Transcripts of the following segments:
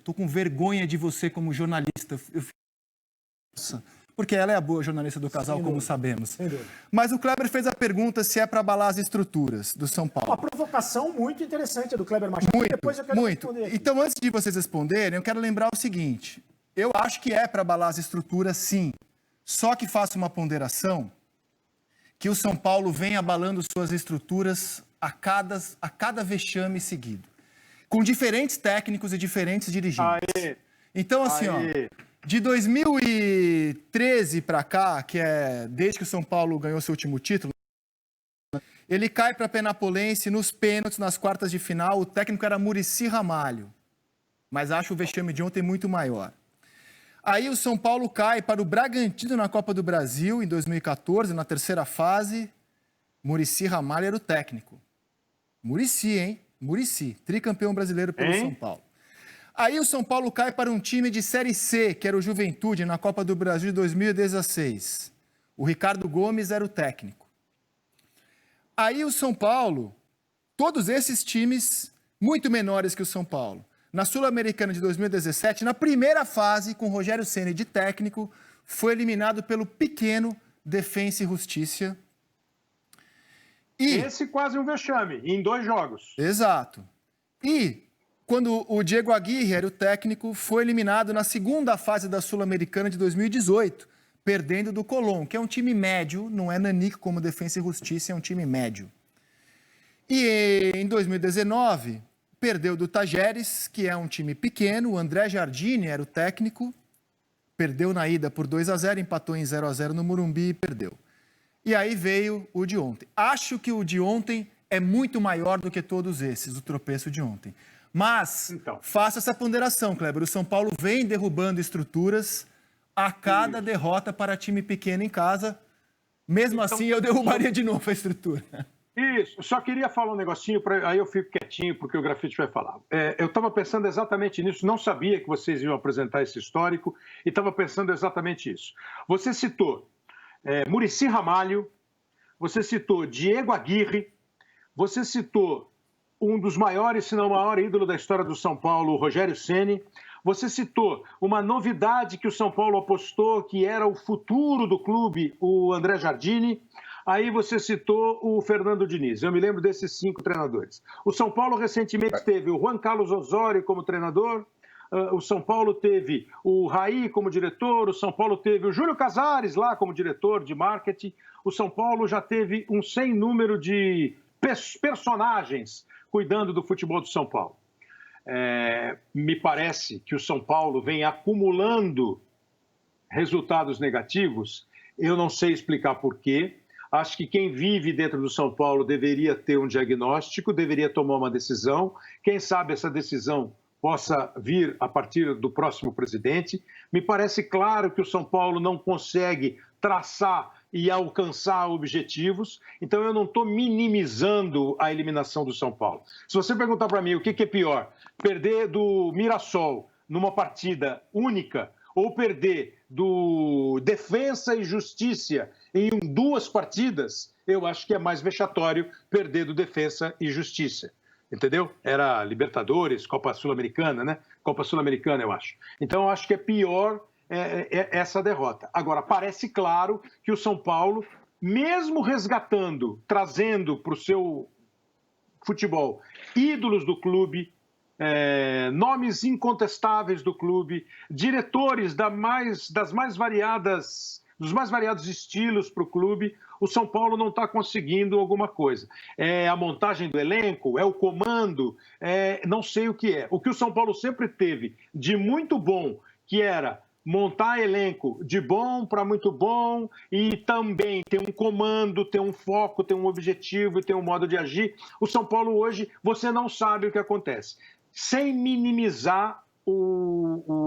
tô com vergonha de você como jornalista. Porque ela é a boa jornalista do casal, como sabemos. Mas o Kleber fez a pergunta se é para abalar as estruturas do São Paulo. Uma provocação muito interessante do Kleber Machado. Depois eu quero responder aqui. Então, antes de vocês responderem, eu quero lembrar o seguinte. Eu acho que é para abalar as estruturas, sim. Só que faço uma ponderação que o São Paulo vem abalando suas estruturas a cada vexame seguido. Com diferentes técnicos e diferentes dirigentes. Então, assim, de 2013 para cá, que é desde que o São Paulo ganhou seu último título, ele cai para a Penapolense nos pênaltis, nas quartas de final. O técnico era Muricy Ramalho, mas acho o vexame de ontem muito maior. Aí o São Paulo cai para o Bragantino na Copa do Brasil, em 2014, na terceira fase. Muricy Ramalho era o técnico. Muricy, hein? Muricy, tricampeão brasileiro pelo São Paulo. Aí o São Paulo cai para um time de Série C, que era o Juventude, na Copa do Brasil de 2016. O Ricardo Gomes era o técnico. Aí o São Paulo, todos esses times muito menores que o São Paulo. Na Sul-Americana de 2017, na primeira fase, com Rogério Ceni de técnico, foi eliminado pelo pequeno Defensa e Justiça. Esse quase um vexame, em 2 jogos. Exato. E quando o Diego Aguirre era o técnico, foi eliminado na segunda fase da Sul-Americana de 2018, perdendo do Colón, que é um time médio, não é nanico como Defensa e Justiça, é um time médio. E em 2019, perdeu do Tajeres, que é um time pequeno, o André Jardine era o técnico, perdeu na ida por 2-0, empatou em 0-0 no Morumbi e perdeu. E aí veio o de ontem. Acho que o de ontem é muito maior do que todos esses, o tropeço de ontem. Mas, faça essa ponderação, Kleber. O São Paulo vem derrubando estruturas a cada derrota para time pequeno em casa. Mesmo assim, eu derrubaria de novo a estrutura. Isso. Só queria falar um negocinho, aí eu fico quietinho, porque o Grafite vai falar. Eu estava pensando exatamente nisso, não sabia que vocês iam apresentar esse histórico, e estava pensando exatamente isso. Você citou Muricy Ramalho, você citou Diego Aguirre, você citou um dos maiores, se não o maior ídolo da história do São Paulo, Rogério Ceni. Você citou uma novidade que o São Paulo apostou, que era o futuro do clube, o André Jardine. Aí você citou o Fernando Diniz. Eu me lembro desses 5 treinadores. O São Paulo recentemente teve o Juan Carlos Osório como treinador. O São Paulo teve o Raí como diretor. O São Paulo teve o Júlio Casares lá como diretor de marketing. O São Paulo já teve um sem número de personagens cuidando do futebol do São Paulo. Me parece que o São Paulo vem acumulando resultados negativos. Eu não sei explicar por quê. Acho que quem vive dentro do São Paulo deveria ter um diagnóstico, deveria tomar uma decisão. Quem sabe essa decisão possa vir a partir do próximo presidente. Me parece claro que o São Paulo não consegue traçar e alcançar objetivos, então eu não estou minimizando a eliminação do São Paulo. Se você perguntar para mim o que é pior, perder do Mirassol numa partida única ou perder do Defensa e Justiça em 2 partidas, eu acho que é mais vexatório perder do Defensa e Justiça. Entendeu? Era Libertadores, Copa Sul-Americana, né? Copa Sul-Americana, eu acho. Então, eu acho que é pior essa derrota. Agora, parece claro que o São Paulo, mesmo resgatando, trazendo para o seu futebol ídolos do clube, nomes incontestáveis do clube, diretores dos mais variados estilos para o clube, o São Paulo não está conseguindo alguma coisa. É a montagem do elenco, é o comando, não sei o que é. O que o São Paulo sempre teve de muito bom, que era montar elenco de bom para muito bom e também ter um comando, ter um foco, ter um objetivo e ter um modo de agir. O São Paulo hoje, você não sabe o que acontece. Sem minimizar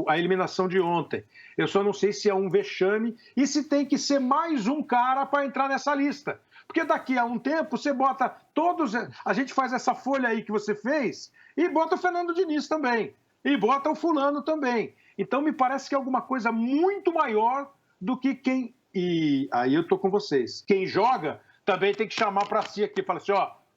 a eliminação de ontem. Eu só não sei se é um vexame e se tem que ser mais um cara para entrar nessa lista. Porque daqui a um tempo você bota todos... A gente faz essa folha aí que você fez e bota o Fernando Diniz também. E bota o fulano também. Então me parece que é alguma coisa muito maior do que quem... E aí eu estou com vocês. Quem joga também tem que chamar para si aqui. Fala assim,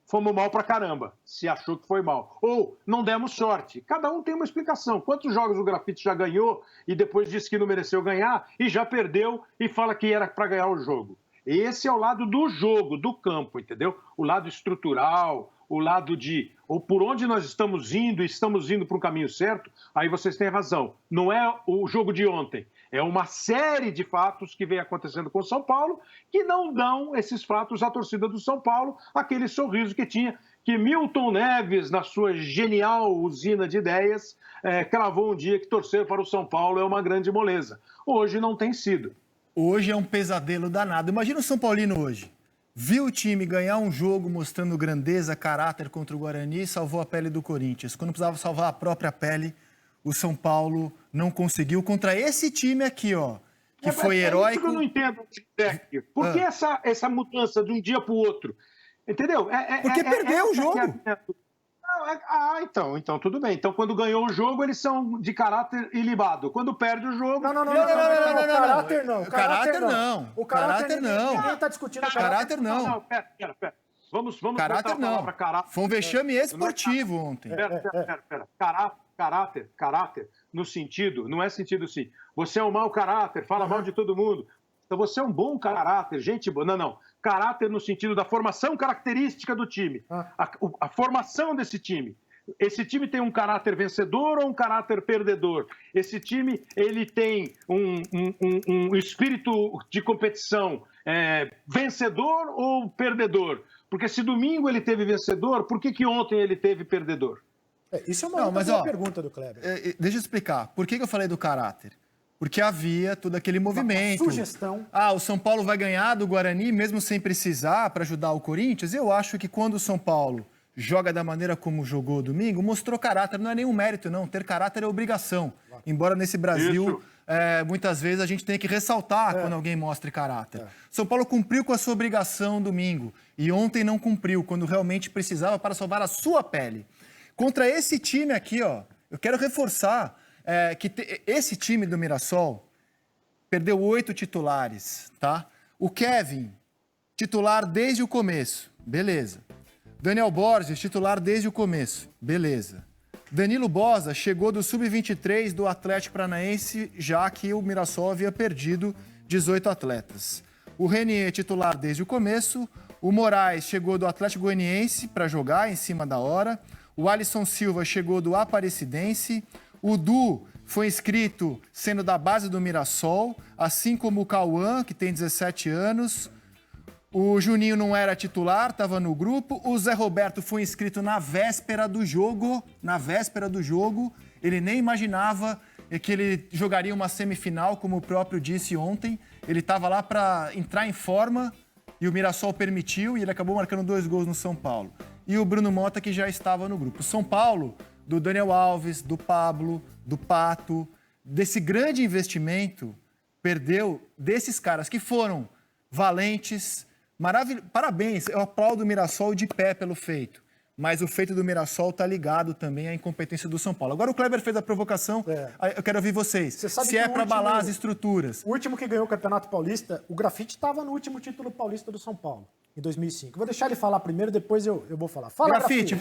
fomos mal pra caramba, se achou que foi mal. Ou não demos sorte. Cada um tem uma explicação. Quantos jogos o Grafite já ganhou e depois disse que não mereceu ganhar e já perdeu e fala que era para ganhar o jogo? Esse é o lado do jogo, do campo, entendeu? O lado estrutural, o lado de ou por onde nós estamos indo para o caminho certo, aí vocês têm razão. Não é o jogo de ontem. É uma série de fatos que vem acontecendo com o São Paulo que não dão esses fatos à torcida do São Paulo, aquele sorriso que tinha, que Milton Neves, na sua genial usina de ideias, cravou um dia que torcer para o São Paulo é uma grande moleza. Hoje não tem sido. Hoje é um pesadelo danado. Imagina o São Paulino hoje. Viu o time ganhar um jogo mostrando grandeza, caráter contra o Guarani e salvou a pele do Corinthians. Quando precisava salvar a própria pele, o São Paulo não conseguiu contra esse time aqui, ó, que foi heróico. Isso que eu não entendo, técnico. Por que essa mudança de um dia para o outro? Entendeu? Porque perdeu o jogo. Então tudo bem. Então, quando ganhou o jogo, eles são de caráter ilibado. Quando perde o jogo... Não. Caráter não. O caráter não. O caráter não. Ninguém está discutindo caráter não. Não, pera. Vamos caráter não. Caráter. Foi um vexame esportivo ontem. Pera. Caráter, no sentido, não é sentido assim. Você é um mau caráter, fala mal de todo mundo. Então você é um bom caráter, gente boa. Não. Caráter no sentido da formação característica do time. A formação desse time. Esse time tem um caráter vencedor ou um caráter perdedor? Esse time, ele tem um espírito de competição vencedor ou perdedor? Porque se domingo ele teve vencedor, por que ontem ele teve perdedor? Isso é uma boa pergunta do Kleber. Deixa eu explicar. Por que eu falei do caráter? Porque havia todo aquele movimento. Sugestão. O São Paulo vai ganhar do Guarani mesmo sem precisar para ajudar o Corinthians. Eu acho que quando o São Paulo joga da maneira como jogou domingo, mostrou caráter. Não é nenhum mérito, não. Ter caráter é obrigação. Embora nesse Brasil, muitas vezes a gente tem que ressaltar quando alguém mostre caráter. São Paulo cumpriu com a sua obrigação domingo. E ontem não cumpriu, quando realmente precisava para salvar a sua pele. Contra esse time aqui, ó, eu quero reforçar que esse time do Mirassol perdeu 8 titulares, tá? O Kevin, titular desde o começo, beleza. Daniel Borges, titular desde o começo, beleza. Danilo Boza chegou do Sub-23 do Atlético Paranaense, já que o Mirassol havia perdido 18 atletas. O Renier, titular desde o começo. O Moraes chegou do Atlético Goianiense para jogar em cima da hora. O Alisson Silva chegou do Aparecidense. O Du foi inscrito sendo da base do Mirassol, assim como o Cauã, que tem 17 anos. O Juninho não era titular, estava no grupo. O Zé Roberto foi inscrito na véspera do jogo. Ele nem imaginava que ele jogaria uma semifinal, como o próprio disse ontem. Ele estava lá para entrar em forma e o Mirassol permitiu e ele acabou marcando 2 gols no São Paulo. E o Bruno Mota, que já estava no grupo. São Paulo, do Daniel Alves, do Pablo, do Pato, desse grande investimento, perdeu desses caras que foram valentes, parabéns, eu aplaudo o Mirassol de pé pelo feito, mas o feito do Mirassol está ligado também à incompetência do São Paulo. Agora o Kleber fez a provocação, eu quero ouvir vocês, se é para abalar as estruturas. O último que ganhou o Campeonato Paulista, o Grafite estava no último título paulista do São Paulo, em 2005. Vou deixar ele falar primeiro, depois eu vou falar. Fala, Grafite,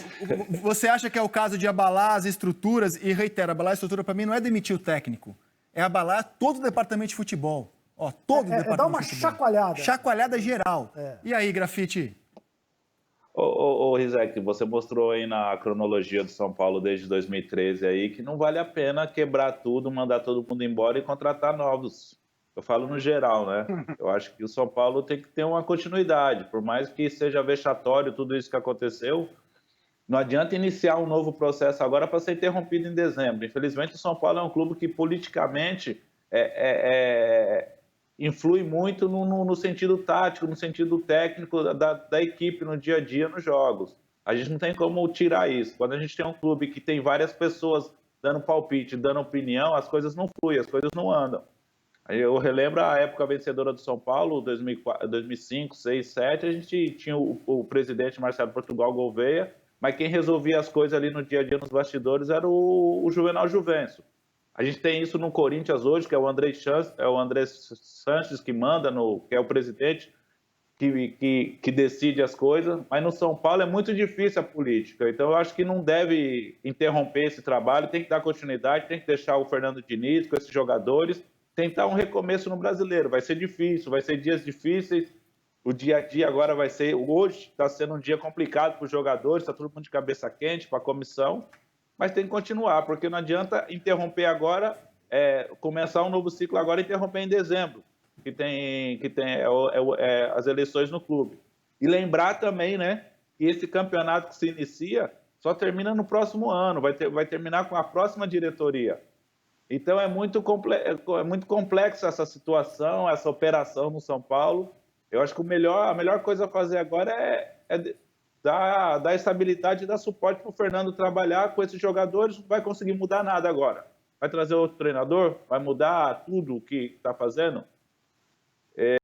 você acha que é o caso de abalar as estruturas? E reitero, abalar a estrutura para mim não é demitir o técnico, é abalar todo o departamento de futebol. Todo o departamento dar uma de futebol. chacoalhada. Chacoalhada geral. E aí, Grafite? Ô Rizek, você mostrou aí na cronologia do São Paulo desde 2013 aí que não vale a pena quebrar tudo, mandar todo mundo embora e contratar novos. Eu falo no geral, né? Eu acho que o São Paulo tem que ter uma continuidade. Por mais que seja vexatório tudo isso que aconteceu, não adianta iniciar um novo processo agora para ser interrompido em dezembro. Infelizmente, o São Paulo é um clube que politicamente influi muito no sentido tático, no sentido técnico da equipe no dia a dia nos jogos. A gente não tem como tirar isso. Quando a gente tem um clube que tem várias pessoas dando palpite, dando opinião, as coisas não fluem, as coisas não andam. Eu relembro a época vencedora do São Paulo, 2005, 2006, 2007, a gente tinha o presidente Marcelo Portugal Gouveia, mas quem resolvia as coisas ali no dia a dia, nos bastidores, era o Juvenal Juvencio. A gente tem isso no Corinthians hoje, que é o André Sanches que manda, que é o presidente. que decide as coisas, mas no São Paulo é muito difícil a política. Então eu acho que não deve interromper esse trabalho, tem que dar continuidade, tem que deixar o Fernando Diniz com esses jogadores, tentar um recomeço no Brasileiro. Vai ser difícil, vai ser dias difíceis. O dia a dia agora vai ser... Hoje está sendo um dia complicado para os jogadores, está todo mundo de cabeça quente, para a comissão, mas tem que continuar, porque não adianta interromper agora, começar um novo ciclo agora e interromper em dezembro, que tem as eleições no clube. E lembrar também, né, que esse campeonato que se inicia só termina no próximo ano, vai terminar com a próxima diretoria. Então é muito complexa essa situação, essa operação no São Paulo. Eu acho que a melhor coisa a fazer agora é dar estabilidade e dar suporte para o Fernando trabalhar com esses jogadores. Não vai conseguir mudar nada agora. Vai trazer outro treinador? Vai mudar tudo o que está fazendo?